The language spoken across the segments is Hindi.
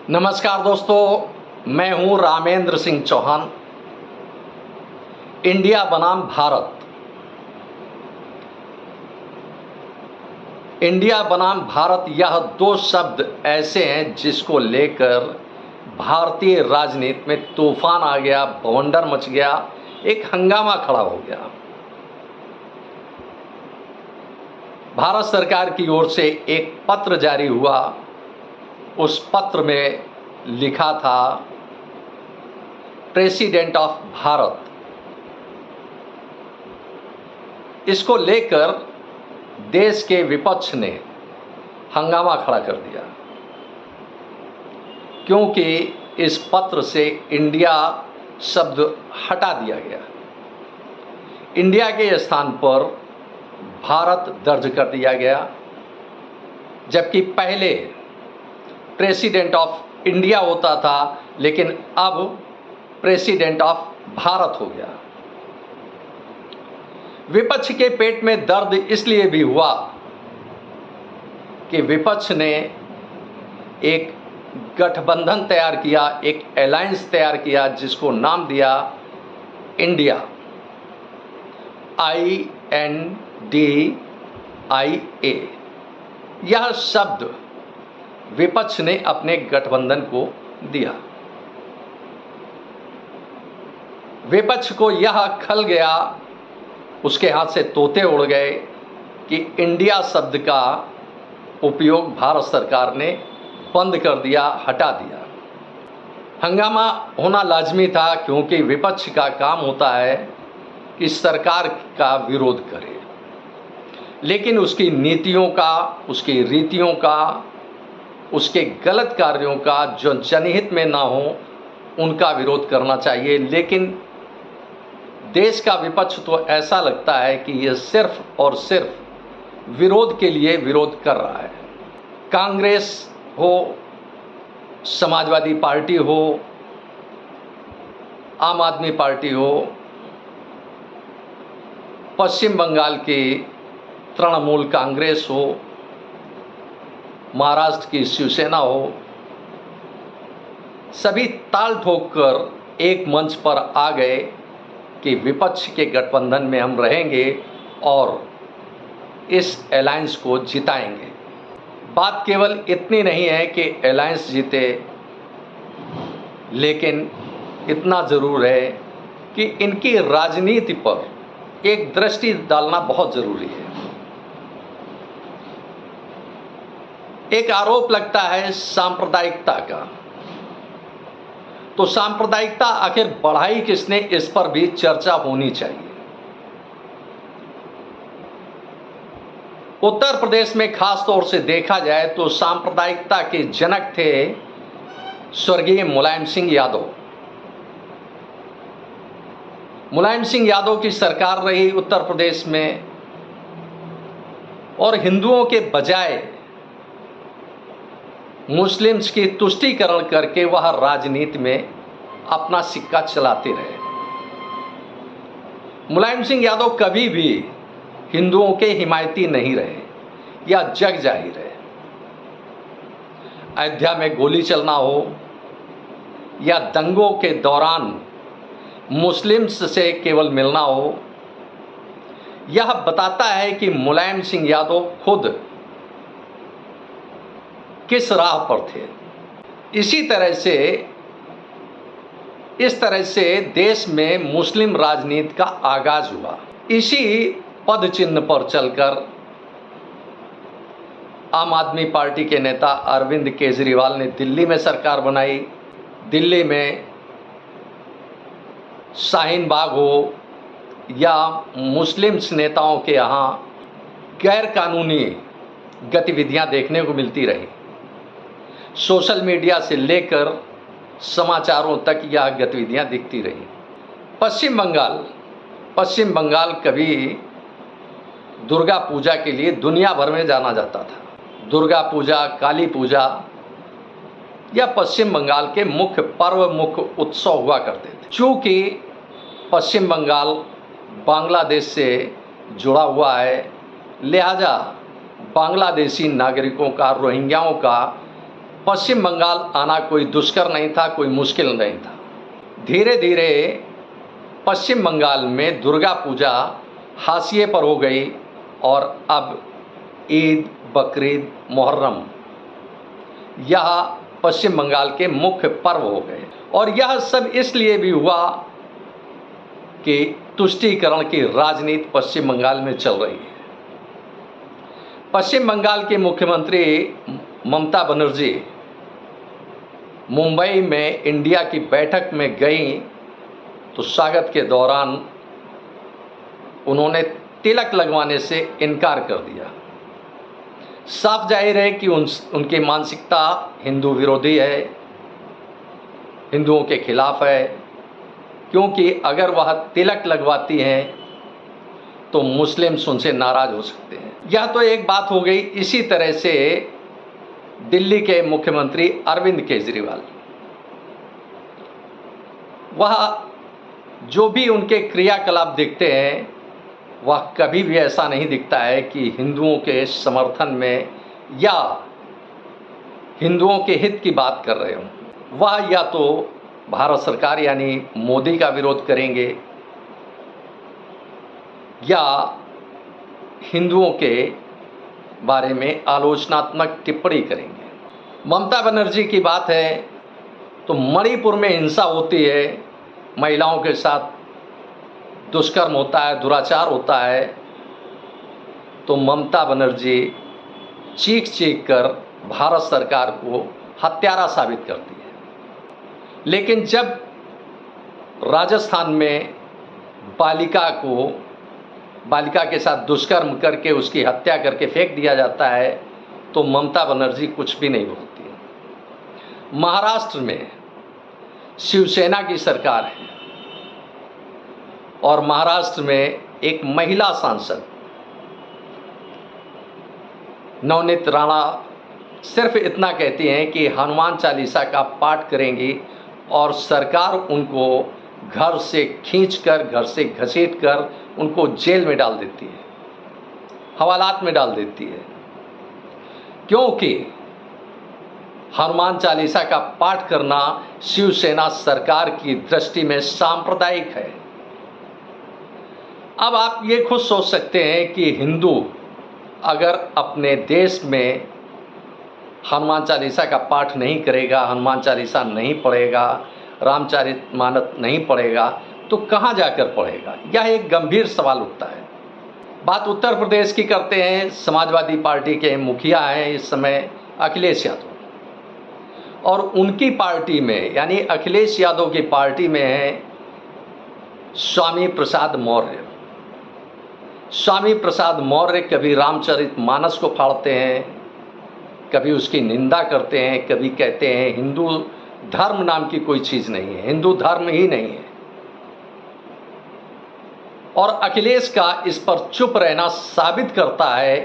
नमस्कार दोस्तों, मैं हूं रामेंद्र सिंह चौहान। इंडिया बनाम भारत। इंडिया बनाम भारत, यह दो शब्द ऐसे हैं जिसको लेकर भारतीय राजनीति में तूफान आ गया, बवंडर मच गया, एक हंगामा खड़ा हो गया। भारत सरकार की ओर से एक पत्र जारी हुआ। उस पत्र में लिखा था, प्रेसिडेंट ऑफ भारत। इसको लेकर देश के विपक्ष ने हंगामा खड़ा कर दिया, क्योंकि इस पत्र से इंडिया शब्द हटा दिया गया। इंडिया के स्थान पर भारत दर्ज कर दिया गया, जबकि पहले प्रेसिडेंट ऑफ इंडिया होता था, लेकिन अब प्रेसिडेंट ऑफ भारत हो गया। विपक्ष के पेट में दर्द इसलिए भी हुआ कि विपक्ष ने एक गठबंधन तैयार किया, एक अलायंस तैयार किया, जिसको नाम दिया इंडिया, INDIA। यह शब्द विपक्ष ने अपने गठबंधन को दिया। विपक्ष को यह खल गया, उसके हाथ से तोते उड़ गए कि इंडिया शब्द का उपयोग भारत सरकार ने बंद कर दिया, हटा दिया। हंगामा होना लाजमी था, क्योंकि विपक्ष का काम होता है कि सरकार का विरोध करे, लेकिन उसकी नीतियों का, उसकी रीतियों का, उसके गलत कार्यों का जो जनहित में ना हो, उनका विरोध करना चाहिए। लेकिन देश का विपक्ष तो ऐसा लगता है कि ये सिर्फ और सिर्फ विरोध के लिए विरोध कर रहा है। कांग्रेस हो, समाजवादी पार्टी हो, आम आदमी पार्टी हो, पश्चिम बंगाल की तृणमूल कांग्रेस हो, महाराष्ट्र की शिवसेना हो, सभी ताल ठोक कर एक मंच पर आ गए कि विपक्ष के गठबंधन में हम रहेंगे और इस अलायंस को जिताएंगे। बात केवल इतनी नहीं है कि अलायंस जीते, लेकिन इतना ज़रूर है कि इनकी राजनीति पर एक दृष्टि डालना बहुत ज़रूरी है। एक आरोप लगता है सांप्रदायिकता का, तो सांप्रदायिकता आखिर बढ़ाई किसने, इस पर भी चर्चा होनी चाहिए। उत्तर प्रदेश में खास तौर से देखा जाए तो सांप्रदायिकता के जनक थे स्वर्गीय मुलायम सिंह यादव। मुलायम सिंह यादव की सरकार रही उत्तर प्रदेश में, और हिंदुओं के बजाय मुस्लिम्स की तुष्टीकरण करके वह राजनीति में अपना सिक्का चलाते रहे। मुलायम सिंह यादव कभी भी हिंदुओं के हिमायती नहीं रहे, या जग जाहिर है। अयोध्या में गोली चलना हो, या दंगों के दौरान मुस्लिम्स से केवल मिलना हो, यह बताता है कि मुलायम सिंह यादव खुद किस राह पर थे। इस तरह से देश में मुस्लिम राजनीति का आगाज हुआ। इसी पद चिन्ह पर चलकर आम आदमी पार्टी के नेता अरविंद केजरीवाल ने दिल्ली में सरकार बनाई। दिल्ली में शाहीन बाग हो, या मुस्लिम्स नेताओं के यहाँ गैर कानूनी गतिविधियां देखने को मिलती रही। सोशल मीडिया से लेकर समाचारों तक यह गतिविधियां दिखती रही। पश्चिम बंगाल कभी दुर्गा पूजा के लिए दुनिया भर में जाना जाता था। दुर्गा पूजा, काली पूजा, यह पश्चिम बंगाल के मुख्य पर्व, मुख्य उत्सव हुआ करते थे। चूँकि पश्चिम बंगाल बांग्लादेश से जुड़ा हुआ है, लिहाजा बांग्लादेशी नागरिकों का, रोहिंग्याओं का पश्चिम बंगाल आना कोई दुष्कर नहीं था, कोई मुश्किल नहीं था। धीरे धीरे पश्चिम बंगाल में दुर्गा पूजा हाशिए पर हो गई और अब ईद, बकरीद, मुहर्रम यह पश्चिम बंगाल के मुख्य पर्व हो गए। और यह सब इसलिए भी हुआ कि तुष्टीकरण की राजनीति पश्चिम बंगाल में चल रही है। पश्चिम बंगाल की मुख्यमंत्री ममता बनर्जी मुंबई में इंडिया की बैठक में गई तो स्वागत के दौरान उन्होंने तिलक लगवाने से इनकार कर दिया। साफ जाहिर है कि उनकी मानसिकता हिंदू विरोधी है, हिंदुओं के खिलाफ है, क्योंकि अगर वह तिलक लगवाती हैं तो मुस्लिम्स उनसे नाराज हो सकते हैं। यह तो एक बात हो गई। इसी तरह से दिल्ली के मुख्यमंत्री अरविंद केजरीवाल, वह जो भी उनके क्रियाकलाप दिखते हैं वह कभी भी ऐसा नहीं दिखता है कि हिंदुओं के समर्थन में या हिंदुओं के हित की बात कर रहे हों। वह या तो भारत सरकार यानी मोदी का विरोध करेंगे या हिंदुओं के बारे में आलोचनात्मक टिप्पणी करेंगे। ममता बनर्जी की बात है तो मणिपुर में हिंसा होती है, महिलाओं के साथ दुष्कर्म होता है, दुराचार होता है, तो ममता बनर्जी चीख चीख कर भारत सरकार को हत्यारा साबित करती है। लेकिन जब राजस्थान में बालिका के साथ दुष्कर्म करके उसकी हत्या करके फेंक दिया जाता है तो ममता बनर्जी कुछ भी नहीं बोलती है। महाराष्ट्र में शिवसेना की सरकार है और महाराष्ट्र में एक महिला सांसद नवनीत राणा सिर्फ इतना कहती हैं कि हनुमान चालीसा का पाठ करेंगी और सरकार उनको घर से खींचकर, घर से घसीटकर उनको जेल में डाल देती है, हवालात में डाल देती है, क्योंकि हनुमान चालीसा का पाठ करना शिवसेना सरकार की दृष्टि में सांप्रदायिक है। अब आप ये खुद सोच सकते हैं कि हिंदू अगर अपने देश में हनुमान चालीसा का पाठ नहीं करेगा, हनुमान चालीसा नहीं पढ़ेगा, रामचरितमानस नहीं पढ़ेगा तो कहाँ जाकर पढ़ेगा? यह एक गंभीर सवाल उठता है। बात उत्तर प्रदेश की करते हैं। समाजवादी पार्टी के मुखिया हैं इस समय अखिलेश यादव, और उनकी पार्टी में यानी अखिलेश यादव की पार्टी में है स्वामी प्रसाद मौर्य। स्वामी प्रसाद मौर्य कभी रामचरितमानस को फाड़ते हैं, कभी उसकी निंदा करते हैं, कभी कहते हैं हिंदू धर्म नाम की कोई चीज़ नहीं है, हिंदू धर्म ही नहीं है। और अखिलेश का इस पर चुप रहना साबित करता है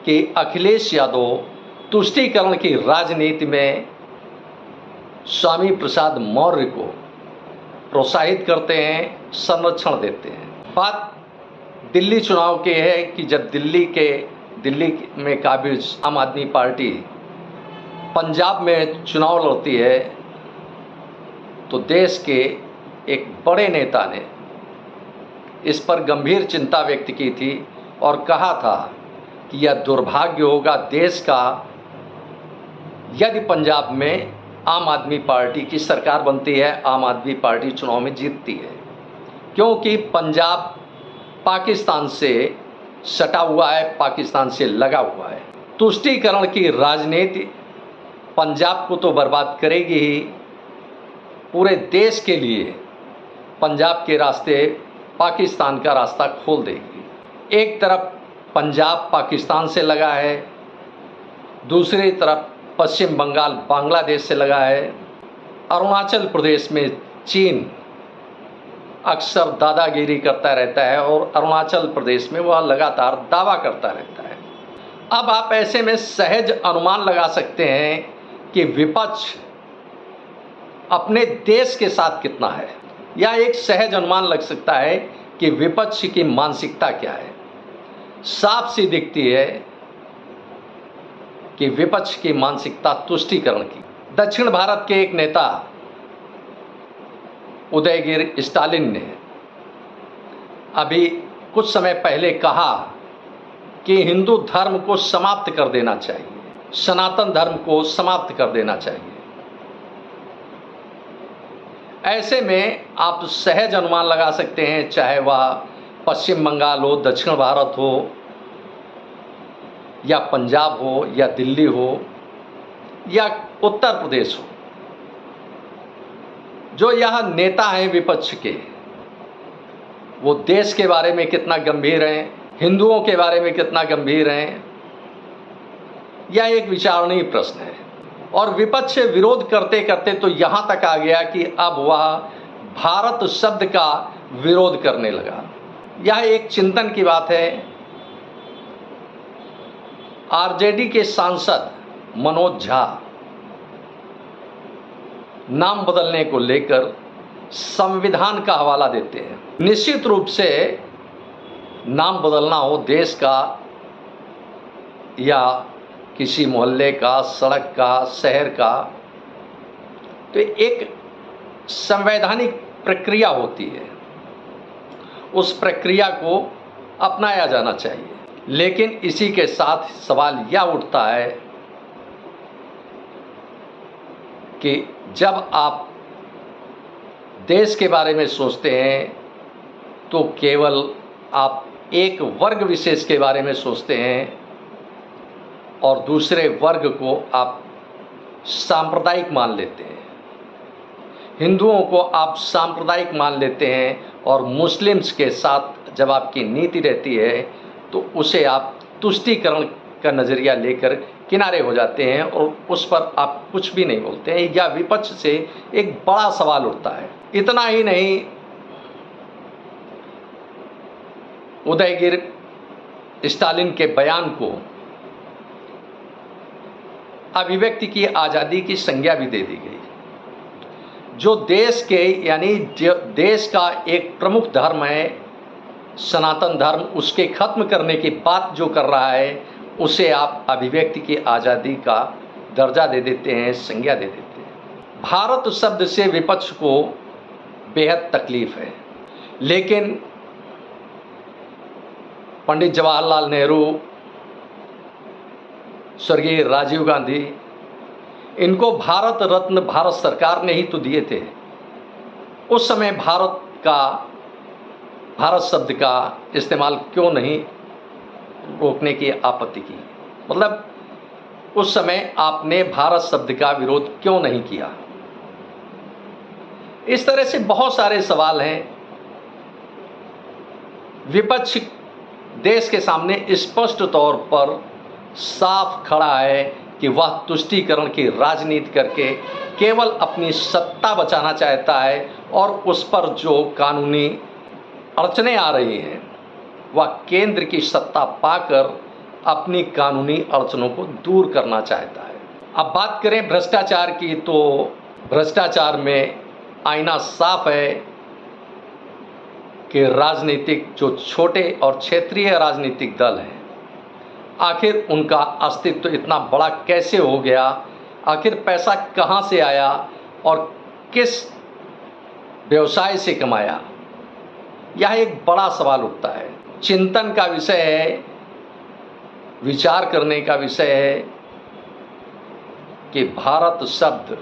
कि अखिलेश यादव तुष्टीकरण की राजनीति में स्वामी प्रसाद मौर्य को प्रोत्साहित करते हैं, संरक्षण देते हैं। बात दिल्ली चुनाव की है कि जब दिल्ली में काबिज आम आदमी पार्टी पंजाब में चुनाव लड़ती है तो देश के एक बड़े नेता ने इस पर गंभीर चिंता व्यक्त की थी और कहा था कि यह दुर्भाग्य होगा देश का यदि पंजाब में आम आदमी पार्टी की सरकार बनती है, आम आदमी पार्टी चुनाव में जीतती है, क्योंकि पंजाब पाकिस्तान से सटा हुआ है, पाकिस्तान से लगा हुआ है। तुष्टीकरण की राजनीति पंजाब को तो बर्बाद करेगी ही, पूरे देश के लिए पंजाब के रास्ते पाकिस्तान का रास्ता खोल देगी। एक तरफ पंजाब पाकिस्तान से लगा है, दूसरी तरफ पश्चिम बंगाल बांग्लादेश से लगा है, अरुणाचल प्रदेश में चीन अक्सर दादागिरी करता रहता है और अरुणाचल प्रदेश में वह लगातार दावा करता रहता है। अब आप ऐसे में सहज अनुमान लगा सकते हैं कि विपक्ष अपने देश के साथ कितना है, या एक सहज अनुमान लग सकता है कि विपक्ष की मानसिकता क्या है। साफ सी दिखती है कि विपक्ष की मानसिकता तुष्टीकरण की। दक्षिण भारत के एक नेता उदयगिर स्टालिन ने अभी कुछ समय पहले कहा कि हिंदू धर्म को समाप्त कर देना चाहिए, सनातन धर्म को समाप्त कर देना चाहिए। ऐसे में आप सहज अनुमान लगा सकते हैं, चाहे वह पश्चिम बंगाल हो, दक्षिण भारत हो, या पंजाब हो, या दिल्ली हो, या उत्तर प्रदेश हो, जो यह नेता हैं विपक्ष के, वो देश के बारे में कितना गंभीर हैं, हिंदुओं के बारे में कितना गंभीर हैं, यह एक विचारणीय प्रश्न है। और विपक्ष विरोध करते करते तो यहाँ तक आ गया कि अब वह भारत शब्द का विरोध करने लगा। यह एक चिंतन की बात है। आरजेडी के सांसद मनोज झा नाम बदलने को लेकर संविधान का हवाला देते हैं। निश्चित रूप से नाम बदलना हो देश का या किसी मोहल्ले का, सड़क का, शहर का, तो एक संवैधानिक प्रक्रिया होती है, उस प्रक्रिया को अपनाया जाना चाहिए। लेकिन इसी के साथ सवाल यह उठता है कि जब आप देश के बारे में सोचते हैं तो केवल आप एक वर्ग विशेष के बारे में सोचते हैं और दूसरे वर्ग को आप सांप्रदायिक मान लेते हैं। हिंदुओं को आप सांप्रदायिक मान लेते हैं और मुस्लिम्स के साथ जब आपकी नीति रहती है तो उसे आप तुष्टीकरण का नज़रिया लेकर किनारे हो जाते हैं और उस पर आप कुछ भी नहीं बोलते हैं। या विपक्ष से एक बड़ा सवाल उठता है। इतना ही नहीं, उदयगिर स्टालिन के बयान को अभिव्यक्ति की आज़ादी की संज्ञा भी दे दी गई। जो देश के यानी देश का एक प्रमुख धर्म है सनातन धर्म, उसके खत्म करने की बात जो कर रहा है उसे आप अभिव्यक्ति की आज़ादी का दर्जा दे देते हैं, संज्ञा दे देते हैं। भारत शब्द से विपक्ष को बेहद तकलीफ है, लेकिन पंडित जवाहरलाल नेहरू, स्वर्गीय राजीव गांधी, इनको भारत रत्न भारत सरकार ने ही तो दिए थे। उस समय भारत शब्द का इस्तेमाल क्यों नहीं रोकने की आपत्ति की? मतलब उस समय आपने भारत शब्द का विरोध क्यों नहीं किया? इस तरह से बहुत सारे सवाल हैं। विपक्ष देश के सामने स्पष्ट तौर पर साफ खड़ा है कि वह तुष्टीकरण की राजनीति करके केवल अपनी सत्ता बचाना चाहता है और उस पर जो कानूनी अड़चनें आ रही हैं वह केंद्र की सत्ता पाकर अपनी कानूनी अड़चनों को दूर करना चाहता है। अब बात करें भ्रष्टाचार की, तो भ्रष्टाचार में आईना साफ है कि राजनीतिक जो छोटे और क्षेत्रीय राजनीतिक दल हैं, आखिर उनका अस्तित्व इतना बड़ा कैसे हो गया? आखिर पैसा कहाँ से आया और किस व्यवसाय से कमाया? यह एक बड़ा सवाल उठता है, चिंतन का विषय है, विचार करने का विषय है कि भारत शब्द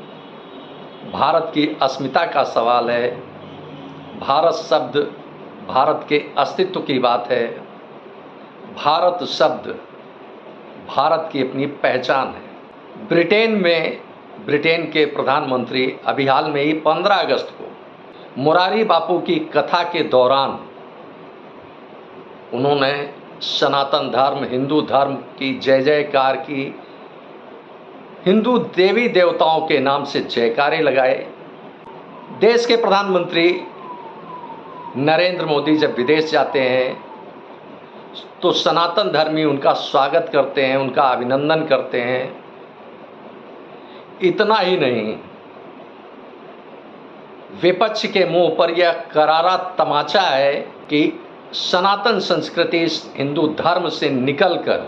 भारत की अस्मिता का सवाल है। भारत शब्द भारत के अस्तित्व की बात है। भारत शब्द भारत की अपनी पहचान है। ब्रिटेन के प्रधानमंत्री अभी हाल में ही 15 अगस्त को मुरारी बापू की कथा के दौरान उन्होंने सनातन धर्म, हिंदू धर्म की जय जयकार की, हिंदू देवी देवताओं के नाम से जयकारे लगाए। देश के प्रधानमंत्री नरेंद्र मोदी जब विदेश जाते हैं तो सनातन धर्मी उनका स्वागत करते हैं, उनका अभिनंदन करते हैं। इतना ही नहीं, विपक्ष के मुंह पर यह करारा तमाचा है कि सनातन संस्कृति हिंदू धर्म से निकलकर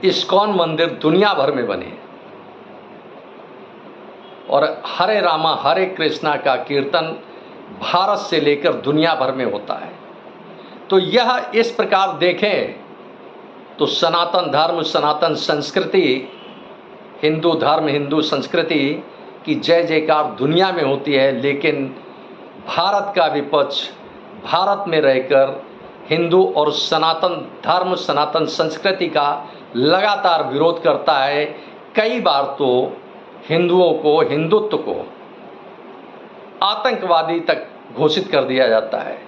इस्कॉन मंदिर दुनिया भर में बने और हरे रामा हरे कृष्णा का कीर्तन भारत से लेकर दुनिया भर में होता है। तो यह इस प्रकार देखें तो सनातन धर्म, सनातन संस्कृति, हिंदू धर्म, हिंदू संस्कृति की जय जयकार दुनिया में होती है, लेकिन भारत का विपक्ष भारत में रहकर हिंदू और सनातन धर्म, सनातन संस्कृति का लगातार विरोध करता है। कई बार तो हिंदुओं को, हिंदुत्व को आतंकवादी तक घोषित कर दिया जाता है,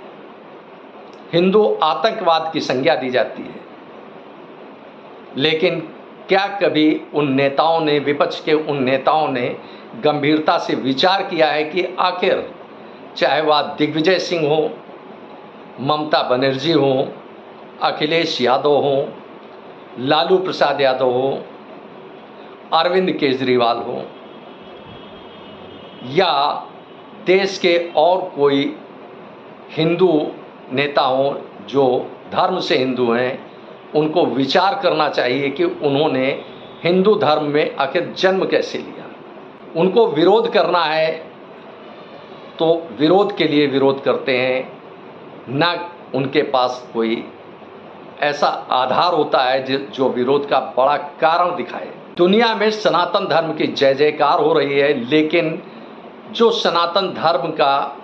हिंदू आतंकवाद की संज्ञा दी जाती है। लेकिन क्या कभी उन नेताओं ने, विपक्ष के उन नेताओं ने गंभीरता से विचार किया है कि आखिर चाहे वह दिग्विजय सिंह हो, ममता बनर्जी हो, अखिलेश यादव हो, लालू प्रसाद यादव हो, अरविंद केजरीवाल हो, या देश के और कोई हिंदू नेता हो जो धर्म से हिंदू हैं, उनको विचार करना चाहिए कि उन्होंने हिंदू धर्म में आखिर जन्म कैसे लिया। उनको विरोध करना है तो विरोध के लिए विरोध करते हैं, ना उनके पास कोई ऐसा आधार होता है जो विरोध का बड़ा कारण दिखाए। दुनिया में सनातन धर्म की जय जयकार हो रही है, लेकिन जो सनातन धर्म का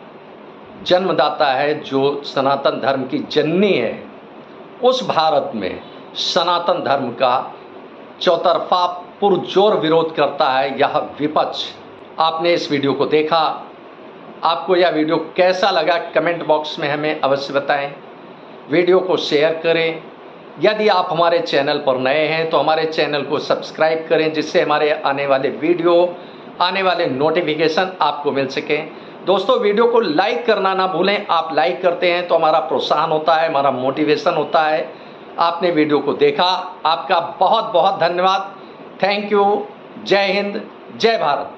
जन्मदाता है, जो सनातन धर्म की जननी है, उस भारत में सनातन धर्म का चौतरफा पुरजोर विरोध करता है यह विपक्ष। आपने इस वीडियो को देखा, आपको यह वीडियो कैसा लगा कमेंट बॉक्स में हमें अवश्य बताएं। वीडियो को शेयर करें। यदि आप हमारे चैनल पर नए हैं तो हमारे चैनल को सब्सक्राइब करें, जिससे हमारे आने वाले वीडियो, आने वाले नोटिफिकेशन आपको मिल सकें। दोस्तों, वीडियो को लाइक करना ना भूलें। आप लाइक करते हैं तो हमारा प्रोत्साहन होता है, हमारा मोटिवेशन होता है। आपने वीडियो को देखा, आपका बहुत बहुत धन्यवाद। Thank you. जय हिंद, जय भारत।